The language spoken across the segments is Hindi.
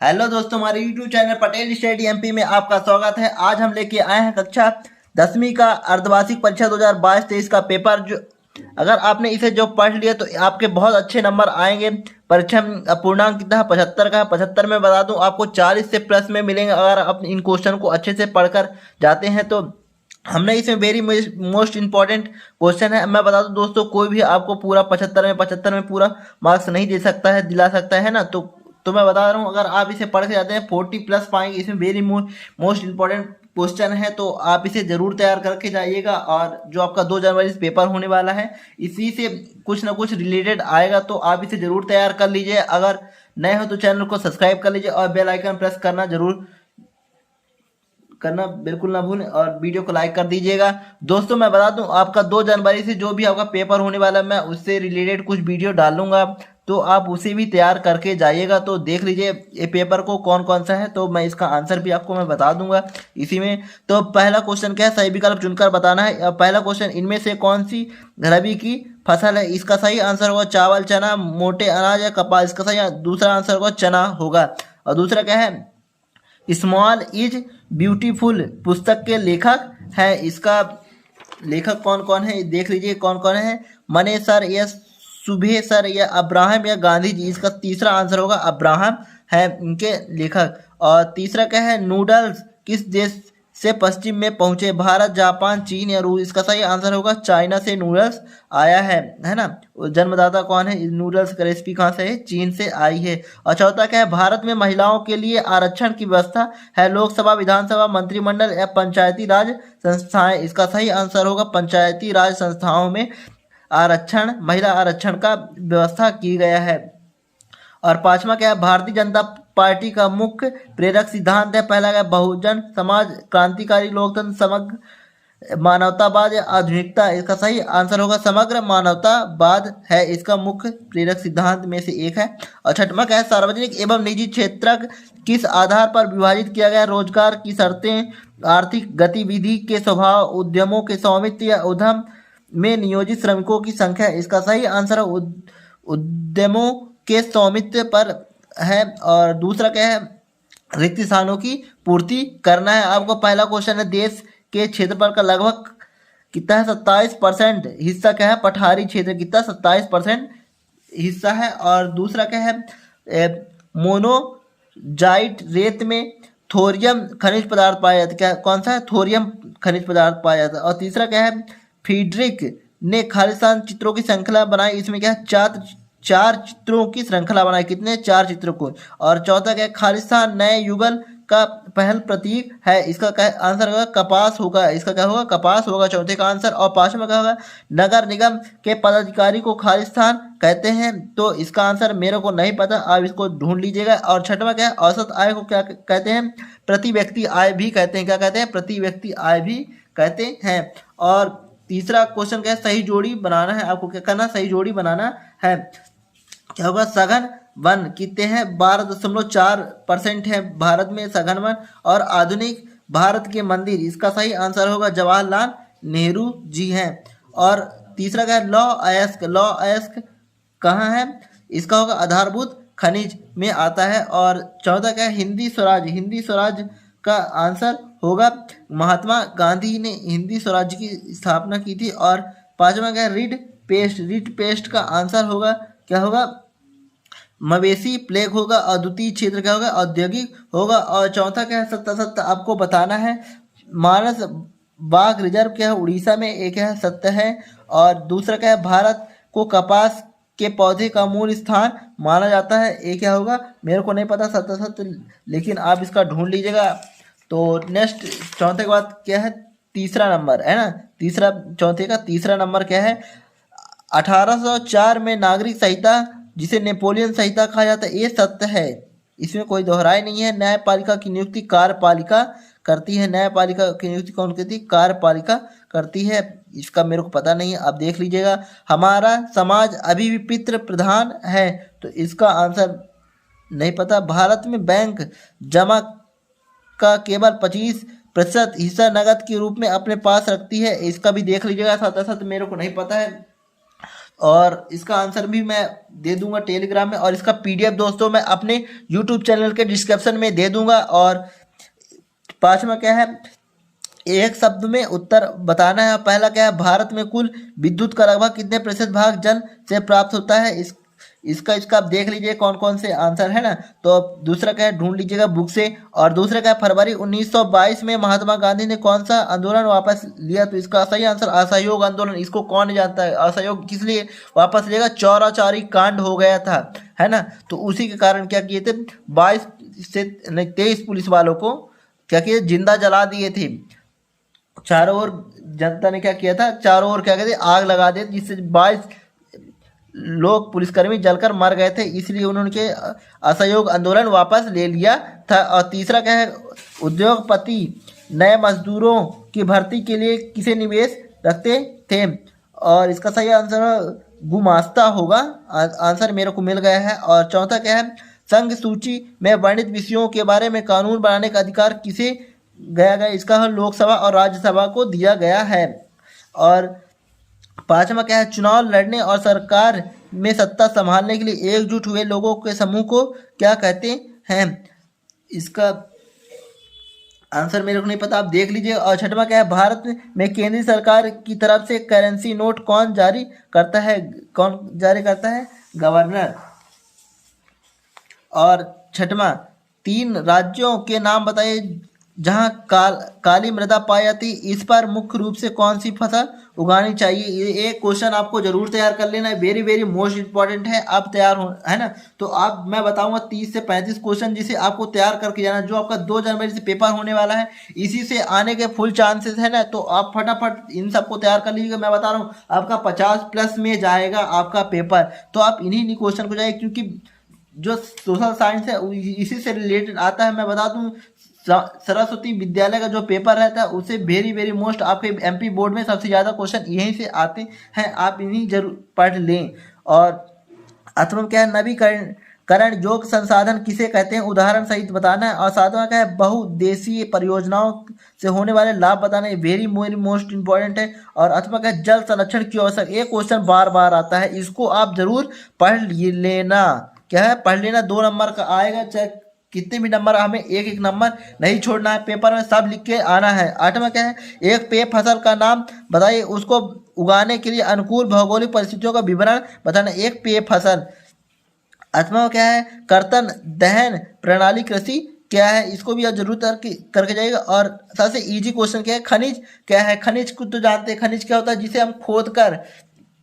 हेलो दोस्तों, हमारे YouTube channel Patel study MP में आपका स्वागत है। आज हम लेके आए हैं कक्षा 10वीं का अर्धवार्षिक परीक्षा 2022-23 का पेपर। जो अगर आपने इसे जो पढ़ लिया तो आपके बहुत अच्छे नंबर आएंगे। परीक्षा में पूर्णांक कितना है? 75 का है। 75 में बता दूं आपको 40 से प्लस में मिलेंगे अगर आप इन क्वेश्चन को अच्छे से पढ़कर जाते हैं तो। हमने इसमें वेरी मोस्ट इंपॉर्टेंट क्वेश्चन है। मैं बता दूं दोस्तों, कोई भी आपको पूरा 75 में पूरा मार्क्स नहीं दे सकता है, दिला सकता है ना। तो मैं बता रहा हूँ, अगर आप इसे पढ़ के जाते हैं 40 प्लस पाएंगे। इसमें वेरी मोस्ट इंपॉर्टेंट क्वेश्चन है, तो आप इसे जरूर तैयार करके जाइएगा। और जो आपका 2 जनवरी से पेपर होने वाला है, इसी से कुछ ना कुछ रिलेटेड आएगा, तो आप इसे जरूर तैयार कर लीजिए। अगर नए हो तो चैनल को सब्सक्राइब कर लीजिए और बेल आइकन प्रेस करना बिल्कुल ना भूलें और वीडियो को लाइक कर दीजिएगा। दोस्तों मैं बता दूं, आपका 2 जनवरी से जो भी आपका पेपर होने वाला है, मैं उससे रिलेटेड कुछ वीडियो डालूंगा, तो आप उसे भी तैयार करके जाइएगा। तो देख लीजिए ये पेपर को कौन कौन सा है, तो मैं इसका आंसर भी आपको मैं बता दूंगा इसी में। तो पहला क्वेश्चन क्या है? सही विकल्प चुनकर बताना है। पहला क्वेश्चन, इनमें से कौन सी रबी की फसल है? इसका सही आंसर होगा चावल, चना, मोटे अनाज या कपास। इसका सही दूसरा आंसर होगा चना होगा। और दूसरा क्या है? स्मॉल इज ब्यूटीफुल पुस्तक के लेखक है। इसका लेखक कौन कौन है देख लीजिए कौन कौन है। मने सर या सुबह सर या अब्राहम या गांधी जी। इसका तीसरा आंसर होगा अब्राहम है इनके लेखक। और तीसरा क्या है? नूडल्स किस देश से पश्चिम में पहुंचे? भारत, जापान, चीन या रूस। इसका सही आंसर होगा चाइना से नूडल्स आया है ना। जन्मदाता कौन है? नूडल्स का रेसिपी कहाँ से है? चीन से आई है। और चौथा क्या है? भारत में महिलाओं के लिए आरक्षण की व्यवस्था है? लोकसभा, विधानसभा, मंत्रिमंडल या पंचायती राज संस्थाएं। इसका सही आंसर होगा पंचायती राज संस्थाओं में आरक्षण, महिला आरक्षण का व्यवस्था की गया है। और पांचवा क्या है? भारतीय जनता पार्टी का मुख्य प्रेरक सिद्धांत है। पहला क्या है? बहुजन समाज, क्रांतिकारी लोकतंत्र, समग्र मानवतावाद या आधुनिकता। इसका सही आंसर होगा समग्र मानवतावाद है इसका मुख्य प्रेरक सिद्धांत में से एक है। और छठवां क्या है? सार्वजनिक एवं निजी क्षेत्र किस आधार पर विभाजित किया गया? रोजगार की शर्तें, आर्थिक गतिविधि के स्वभाव, उद्यमों के स्वामित्व या उद्यम में नियोजित श्रमिकों की संख्या। इसका सही आंसर उद्यमों के स्वामित्व पर है। और दूसरा क्या है? रिक्त स्थानों की पूर्ति करना है। आपको पहला क्वेश्चन है, देश के क्षेत्रफल का लगभग कितना है? 27% हिस्सा क्या है? पठारी क्षेत्र। कितना? 27% हिस्सा है। और दूसरा क्या है? मोनोजाइट रेत में थोरियम खनिज पदार्थ पाया जाता है। क्या कौन सा है? थोरियम खनिज पदार्थ पाया जाता है। और तीसरा क्या है? फ्रीडरिक ने खालिस्तान चित्रों की श्रृंखला बनाई। इसमें क्या है? चार चित्रों की श्रृंखला बनाई। कितने? 4 चित्रों को। और चौथा क्या है? खालिस्तान नए युगल का पहल प्रतीक है। इसका क्या आंसर होगा? कपास होगा। इसका क्या होगा? कपास होगा चौथे का आंसर। और पांचवा क्या होगा? नगर निगम के पदाधिकारी को खालिस्तान कहते हैं। तो इसका आंसर मेरे को नहीं पता, आप इसको ढूंढ लीजिएगा। और छठवा क्या है? औसत आय को क्या कहते हैं? प्रति व्यक्ति आय भी कहते हैं। क्या कहते हैं? प्रति व्यक्ति आय भी कहते हैं। और तीसरा क्वेश्चन क्या है? सही जोड़ी बनाना है। आपको क्या करना? सही जोड़ी बनाना है। क्या होगा? सघन वन कितने हैं? 12.4% है भारत में सघन वन। और आधुनिक भारत के मंदिर। इसका सही आंसर होगा जवाहरलाल नेहरू जी हैं। और तीसरा क्या है? लौ अयस्क कहाँ है? इसका होगा आधारभूत खनिज में आता है। और चौथा क्या है? हिंदी स्वराज। हिंदी स्वराज का आंसर होगा महात्मा गांधी ने हिंदी स्वराज की स्थापना की थी। और पांचवा क्या है? रीड पेस्ट का आंसर होगा क्या होगा? मवेशी प्लेग होगा। और द्वितीय क्षेत्र क्या होगा? औद्योगिक होगा। और चौथा क्या है? सत्य आपको बताना है। मानस बाघ रिजर्व क्या है? उड़ीसा में एक है, सत्य है। और दूसरा क्या है? भारत को कपास के पौधे का मूल स्थान माना जाता है। ये क्या होगा? मेरे को नहीं पता सत्य, लेकिन आप इसका ढूंढ लीजिएगा। तो नेक्स्ट चौथे के बाद क्या है? तीसरा नंबर है ना। चौथे का तीसरा नंबर क्या है? 1804 में नागरिक संहिता, जिसे नेपोलियन संहिता कहा जाता है, ये सत्य है, इसमें कोई दोहराई नहीं है। न्यायपालिका की नियुक्ति कार्यपालिका करती है। न्यायपालिका की नियुक्ति कौन करती है? कार्यपालिका करती है। इसका मेरे को पता नहीं है, आप देख लीजिएगा। हमारा समाज अभी भी पितृ प्रधान है, तो इसका आंसर नहीं पता। भारत में बैंक जमा का केवल 25% हिस्सा नगद के रूप में अपने पास रखती है। इसका भी देख लीजिएगा। साथ मेरे को नहीं पता है। और इसका आंसर भी मैं दे दूंगा टेलीग्राम में, और इसका पीडीएफ दोस्तों मैं अपने यूट्यूब चैनल के डिस्क्रिप्शन में दे दूंगा। और पांचवा क्या है, एक शब्द में उत्तर बताना है। पहला क्या है, भारत में कुल विद्युत का लगभग कितने प्रतिशत भाग जल से प्राप्त होता है। इसका इसका आप देख लीजिए कौन कौन से आंसर है ना। तो अब दूसरा क्या है, ढूंढ लीजिएगा बुक से। और दूसरा क्या है, फरवरी 1922 में महात्मा गांधी ने कौन सा आंदोलन वापस लिया। तो इसका सही आंसर असहयोग आंदोलन। इसको कौन नहीं जानता है, असहयोग किस लिए वापस लिएगा, चौरा चौरी कांड हो गया था, है ना। तो उसी के कारण क्या किए थे, 22 से 23 पुलिस वालों को क्या किए, जिंदा जला दिए थे। चारों ओर जनता ने क्या किया था, चारों ओर क्या कहते आग लगा दी, जिससे 22 लोग पुलिसकर्मी जलकर मर गए थे। इसलिए उन्होंने असहयोग आंदोलन वापस ले लिया था। और तीसरा क्या है, उद्योगपति नए मजदूरों की भर्ती के लिए किसे निवेश रखते थे। और इसका सही आंसर गुमास्ता होगा, आंसर मेरे को मिल गया है। और चौथा क्या है, संघ सूची में वर्णित विषयों के बारे में कानून बनाने का अधिकार किसे गया। इसका लोकसभा और राज्यसभा को दिया गया है। और पांचवा क्या है, चुनाव लड़ने और सरकार में सत्ता संभालने के लिए एकजुट हुए लोगों के समूह को क्या कहते हैं। इसका आंसर मेरे को नहीं पता, आप देख लीजिए। और छठवां क्या है, भारत में केंद्रीय सरकार की तरफ से करेंसी नोट कौन जारी करता है, कौन जारी करता है, गवर्नर। और छठवां, 3 राज्यों के नाम बताइए जहां काली मृदा पाई जाती, इस पर मुख्य रूप से कौन सी फसल उगानी चाहिए। ये एक क्वेश्चन आपको जरूर तैयार कर लेना है, वेरी वेरी मोस्ट इंपॉर्टेंट है। आप तैयार हो, है ना। तो आप मैं बताऊंगा 30 से 35 क्वेश्चन जिसे आपको तैयार करके जाना, जो आपका 2 जनवरी से पेपर होने वाला है, इसी से आने के फुल चांसेस है ना। तो आप फटाफट इन सबको तैयार कर लीजिएगा। मैं बता रहा हूँ आपका 50+ में जाएगा आपका पेपर। तो आप इन्हीं क्वेश्चन को जाए, क्योंकि जो सोशल साइंस है इसी से रिलेटेड आता है। मैं बता दूं सरस्वती विद्यालय का जो पेपर रहता है उसे वेरी वेरी मोस्ट आपके एमपी बोर्ड में सबसे ज़्यादा क्वेश्चन यहीं से आते हैं, आप इन्हीं जरूर पढ़ लें। और अथवा क्या है, नवीकरण योग्य संसाधन किसे कहते हैं, उदाहरण सहित बताना है। और सातवां क्या है, बहुउद्देशीय परियोजनाओं से होने वाले लाभ बताना है, वेरी मोस्ट इंपॉर्टेंट है। और अथवा क्या है, जल संरक्षण क्यों आवश्यक, एक क्वेश्चन बार बार आता है, इसको आप जरूर पढ़ लेना। क्या है, पढ़ लेना, 2 नंबर का आएगा, चाहे कितने भी नंबर, हमें एक एक नंबर नहीं छोड़ना है, पेपर में सब लिख के आना है। आठवां क्या है, एक पेय फसल का नाम बताइए, उसको उगाने के लिए अनुकूल भौगोलिक परिस्थितियों का विवरण बताना, एक पेय फसल। आठवां क्या है, कर्तन दहन प्रणाली कृषि क्या है, इसको भी आप जरूर करके जाइएगा। और सबसे इजी क्वेश्चन क्या है, खनिज क्या है, खनिज को तो जानते हैं, खनिज क्या होता है, जिसे हम खोद कर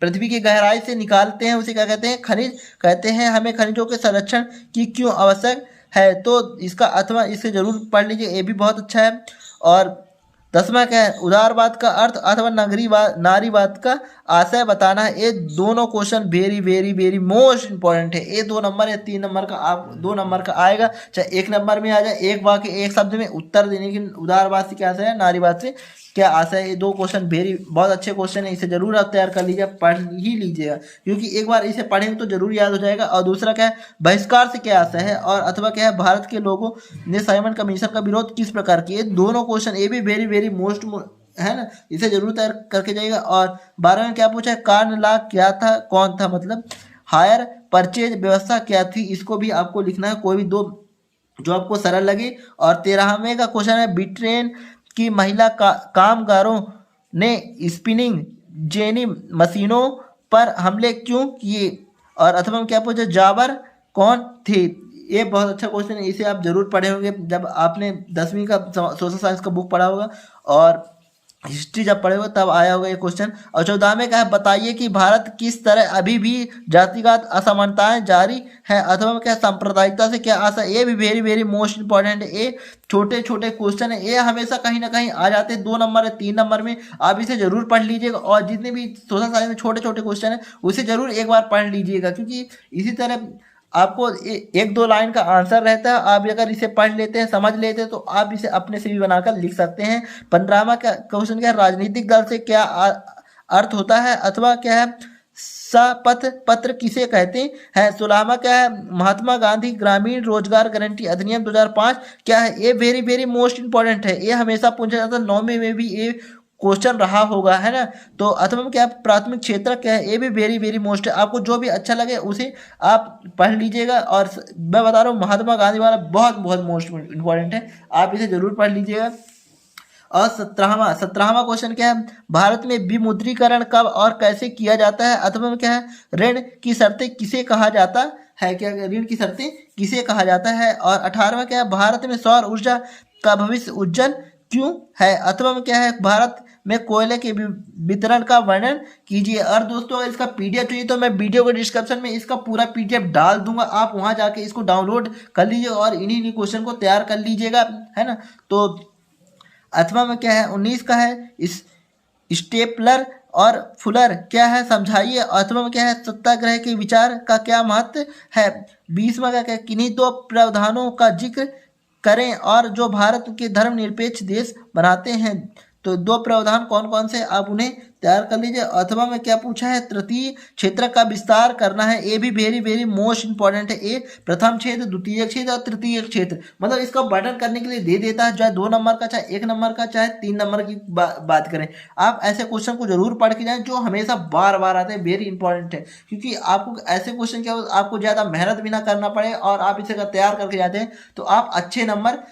पृथ्वी की गहराई से निकालते हैं, उसे क्या कहते हैं, खनिज कहते हैं। हमें खनिजों के संरक्षण की क्यों आवश्यक है, तो इसका अथवा इसे जरूर पढ़ लीजिए, ये भी बहुत अच्छा है। और 10वां क्या है, उदारवाद का अर्थ अथवा नारीवाद का आशय बताना है। ये दोनों question very very very most important है। ये 2 नंबर या 3 नंबर का, आप 2 नंबर का आएगा, चाहे 1 नंबर में आ जाए, एक वाक्य एक शब्द में उत्तर देने की, उदारवाद से क्या आशय है, नारीवाद से क्या आशय है। ये 2 क्वेश्चन वेरी बहुत अच्छे क्वेश्चन है, इसे जरूर आप तैयार कर लीजिए, पढ़ ही लीजिएगा, क्योंकि एक बार इसे पढ़ेंगे तो जरूर याद हो जाएगा। और दूसरा क्या है, बहिष्कार से क्या आशय है। और अथवा क्या है, भारत के लोगों ने साइमन कमीशन का विरोध किस प्रकार किया। दोनों क्वेश्चन ये भी वेरी वेरी मोस्ट है ना, इसे जरूर तैयार करके जाइएगा। और 12वें में क्या पूछा है, कार्न लॉ क्या था, कौन था, मतलब हायर परचेज व्यवस्था क्या थी, इसको भी आपको लिखना है, कोई भी 2 जो आपको सरल लगे। और 13वें का क्वेश्चन है, ब्रिटेन की महिला कामगारों ने स्पिनिंग जेनी मशीनों पर हमले क्यों किए। और अथवा में क्या पूछा, जाबर कौन थे। ये बहुत अच्छा क्वेश्चन है, इसे आप जरूर पढ़े होंगे जब आपने 10वीं का सोशल साइंस का बुक पढ़ा होगा, और हिस्ट्री जब पढ़े हुए तब आया होगा ये क्वेश्चन। और 14वें का है, बताइए कि भारत किस तरह अभी भी जातिगत असमानताएं जारी है, अथवा क्या सांप्रदायिकता से क्या आशा। ये भी वेरी वेरी मोस्ट इंपॉर्टेंट है। ये छोटे छोटे क्वेश्चन है, ये हमेशा कहीं ना कहीं आ जाते हैं, 2 नंबर या 3 नंबर में, आप इसे जरूर पढ़ लीजिएगा। और जितने भी सोशल साइंस में छोटे छोटे क्वेश्चन है उसे जरूर एक बार पढ़ लीजिएगा, क्योंकि इसी तरह आपको 1-2 लाइन का आंसर रहता है, आप अगर इसे पढ़ लेते हैं, समझ लेते हैं, तो आप इसे अपने से भी बनाकर लिख सकते हैं। 15वां का क्वेश्चन क्या है, राजनीतिक दल से क्या अर्थ होता है, अथवा क्या है, शपथ पत्र किसे कहते हैं। 16वां क्या है, महात्मा गांधी ग्रामीण रोजगार गारंटी अधिनियम 2005 क्या है। ये वेरी वेरी मोस्ट इंपॉर्टेंट है, ये हमेशा पूछा जाता है, 9वीं में भी ये क्वेश्चन रहा होगा, है ना। तो अथवा में क्या है, प्राथमिक क्षेत्र क्या है, ये भी वेरी वेरी मोस्ट है। आपको जो भी अच्छा लगे उसे आप पढ़ लीजिएगा। और मैं बता रहा हूँ महात्मा गांधी वाला बहुत बहुत मोस्ट इंपॉर्टेंट है, आप इसे जरूर पढ़ लीजिएगा। और 17वां क्वेश्चन क्या है, भारत में विमुद्रीकरण कब और कैसे किया जाता है, अथवा में क्या है, ऋण की शर्तें किसे कहा जाता है, क्या ऋण की शर्तें किसे कहा जाता है। और 18वां क्या है, भारत में सौर ऊर्जा का भविष्य उज्जवल क्यों है, अथवा में क्या है, भारत में कोयले के वितरण का वर्णन कीजिए। और दोस्तों अगर इसका पीडीएफ चाहिए तो मैं वीडियो के डिस्क्रिप्शन में इसका पूरा पीडीएफ डाल दूंगा, आप वहां जाके इसको डाउनलोड कर लीजिए और इन्हीं क्वेश्चन को तैयार कर लीजिएगा, है ना। तो अथवा में क्या है, 19 का है, इस स्टेपलर और फुलर क्या है समझाइए। अथवा में क्या है, सत्याग्रह के विचार का क्या महत्व है। 20वां का क्या है, किन्हीं दो प्रावधानों का जिक्र करें और जो भारत के धर्मनिरपेक्ष देश बनाते हैं। तो दो प्रावधान कौन कौन से, आप उन्हें तैयार कर लीजिए। अथवा में क्या पूछा है, तृतीय क्षेत्र का विस्तार करना है, ये भी वेरी वेरी मोस्ट इंपॉर्टेंट है। ये प्रथम क्षेत्र, द्वितीय क्षेत्र और तृतीय क्षेत्र, मतलब इसका वर्णन करने के लिए दे देता है, चाहे 2 नंबर का, चाहे 1 नंबर का, चाहे 3 नंबर की बात करें। आप ऐसे क्वेश्चन को जरूर पढ़ के जाएं जो हमेशा बार बार आते हैं, वेरी इंपॉर्टेंट है। क्योंकि आपको ऐसे क्वेश्चन क्या, आपको ज़्यादा मेहनत भी ना करना पड़े और आप इसे अगर तैयार करके जाते हैं तो आप अच्छे नंबर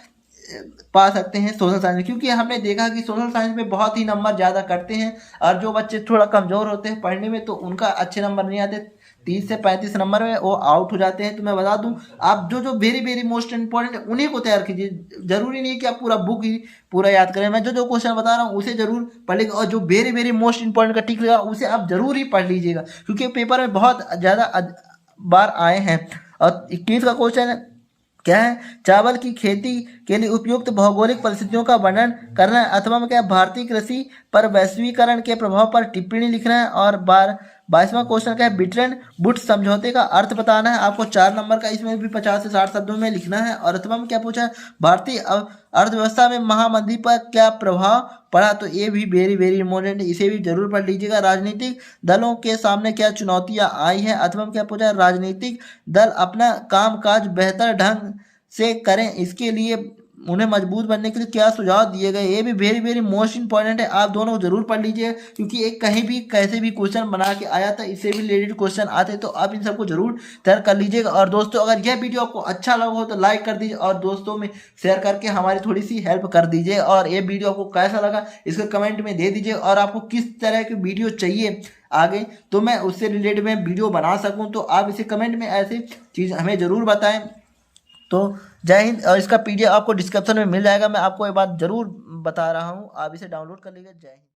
पा सकते हैं सोशल साइंस में। क्योंकि हमने देखा कि सोशल साइंस में बहुत ही नंबर ज़्यादा करते हैं और जो बच्चे थोड़ा कमज़ोर होते हैं पढ़ने में तो उनका अच्छे नंबर नहीं आते, 30 से 35 नंबर में वो आउट हो जाते हैं। तो मैं बता दूं, आप जो जो वेरी वेरी मोस्ट इंपॉर्टेंट है उन्हीं को तैयार कीजिए, जरूरी नहीं कि आप पूरा बुक ही पूरा याद करें। मैं जो जो क्वेश्चन बता रहा हूँ उसे जरूर पढ़िएगा और जो वेरी वेरी मोस्ट इंपॉर्टेंट का टिक लगा उसे आप जरूर ही पढ़ लीजिएगा, क्योंकि पेपर में बहुत ज़्यादा बार आए हैं। और 21 का क्वेश्चन क्या है, चावल की खेती के लिए उपयुक्त भौगोलिक परिस्थितियों का वर्णन करना है। अथवा में क्या है, भारतीय कृषि पर वैश्वीकरण के प्रभाव पर टिप्पणी लिखना है। और 22वां क्वेश्चन क्या है, ब्रिटेन वुड्स समझौते का अर्थ बताना है। आपको 4 नंबर का इसमें भी 50 से 60 शब्दों में लिखना है। और अथवा में क्या पूछा है, भारतीय अर्थव्यवस्था में महामंदी पर क्या प्रभाव पड़ा, तो ये भी वेरी वेरी इंपॉर्टेंट है, इसे भी जरूर पढ़ लीजिएगा। राजनीतिक दलों के सामने क्या चुनौतियां आई हैं, अथवा में क्या पूछा है, राजनीतिक दल अपना कामकाज बेहतर ढंग से करें इसके लिए उन्हें मजबूत बनने के लिए क्या सुझाव दिए गए। ये भी वेरी वेरी मोस्ट इंपॉर्टेंट है, आप दोनों को जरूर पढ़ लीजिए। क्योंकि एक कहीं भी कैसे भी क्वेश्चन बना के आया था, इससे भी रिलेटेड क्वेश्चन आते तो आप इन सबको जरूर तैयार कर लीजिएगा। और दोस्तों अगर यह वीडियो आपको अच्छा लगा हो तो लाइक कर दीजिए और दोस्तों में शेयर करके हमारी थोड़ी सी हेल्प कर दीजिए। और ये वीडियो आपको कैसा लगा इसको कमेंट में दे दीजिए, और आपको किस तरह की वीडियो चाहिए आगे तो मैं उससे रिलेटेड में वीडियो बना सकूं, तो आप इसे कमेंट में ऐसे चीज़ हमें ज़रूर बताएं। तो जय हिंद। और इसका पीडीएफ आपको डिस्क्रिप्शन में मिल जाएगा, मैं आपको ये बात जरूर बता रहा हूँ, आप इसे डाउनलोड कर लीजिए। जय हिंद।